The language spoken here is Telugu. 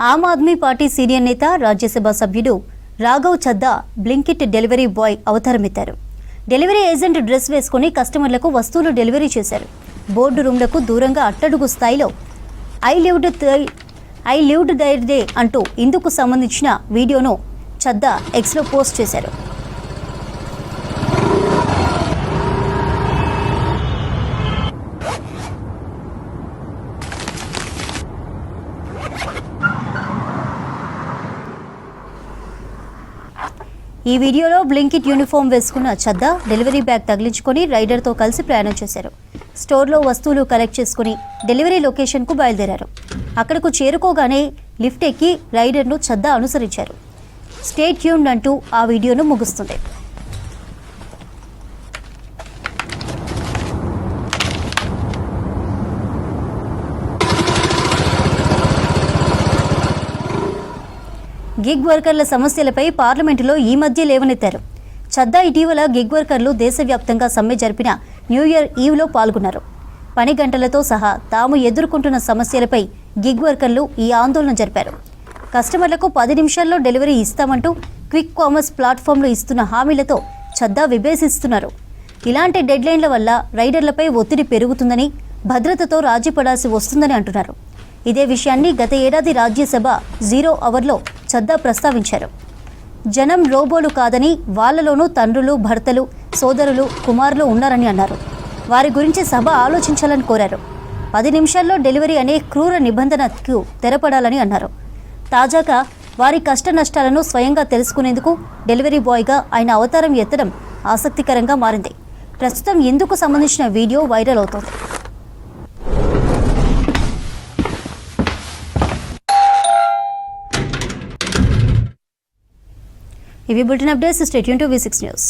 ఆమ్ ఆద్మీ పార్టీ సీనియర్ నేత రాజ్యసభ సభ్యుడు Raghav Chadha Blinkit delivery boy అవతారమెత్తారు. డెలివరీ ఏజెంట్ డ్రెస్ వేసుకుని కస్టమర్లకు వస్తువులు డెలివరీ చేశారు. బోర్డు రూమ్లకు దూరంగా అట్టడుగు స్థాయిలో ఐ లివ్డ్ దైర్ డే అంటూ ఇందుకు సంబంధించిన వీడియోను చద్దా ఎక్స్లో పోస్ట్ చేశారు. ఈ వీడియోలో బ్లింకిట్ యూనిఫామ్ వేసుకున్న చద్దా డెలివరీ బ్యాగ్ తగిలించుకొని రైడర్తో కలిసి ప్రయాణం చేశారు. స్టోర్లో వస్తువులు కలెక్ట్ చేసుకుని డెలివరీ లొకేషన్కు బయలుదేరారు. అక్కడకు చేరుకోగానే లిఫ్ట్ ఎక్కి రైడర్ను చద్దా అనుసరించారు. స్టే ట్యూన్డ్ అంటూ ఆ వీడియోను ముగుస్తుంది. గిగ్ వర్కర్ల సమస్యలపై పార్లమెంటులో ఈ మధ్య లేవనెత్తారు. చద్దా ఇటీవల గిగ్ వర్కర్లు దేశవ్యాప్తంగా సమ్మె జరిపిన న్యూ ఇయర్ ఈవ్లో పాల్గొన్నారు. పని గంటలతో సహా తాము ఎదుర్కొంటున్న సమస్యలపై గిగ్ వర్కర్లు ఈ ఆందోళన జరిపారు. కస్టమర్లకు 10 నిమిషాల్లో డెలివరీ ఇస్తామంటూ క్విక్ కామర్స్ ప్లాట్ఫామ్లు ఇస్తున్న హామీలతో చద్దా విభేషిస్తున్నారు. ఇలాంటి డెడ్లైన్ల వల్ల రైడర్లపై ఒత్తిడి పెరుగుతుందని, భద్రతతో రాజీ పడాల్సి వస్తుందని అంటున్నారు. ఇదే విషయాన్ని గత ఏడాది రాజ్యసభ 0 అవర్లో చద్దా ప్రస్తావించారు. జనం రోబోలు కాదని, వాళ్లలోనూ తండ్రులు, భర్తలు, సోదరులు, కుమారులు ఉన్నారని అన్నారు. వారి గురించి సభ ఆలోచించాలని కోరారు. 10 నిమిషాల్లో డెలివరీ అనే క్రూర నిబంధనకు తెరపడాలని అన్నారు. తాజాగా వారి కష్ట నష్టాలను స్వయంగా తెలుసుకునేందుకు డెలివరీ బాయ్గా ఆయన అవతారం ఎత్తడం ఆసక్తికరంగా మారింది. ప్రస్తుతం ఇందుకు సంబంధించిన వీడియో వైరల్ అవుతోంది. ఇవి bulletin updates. Stay tune to V6 news.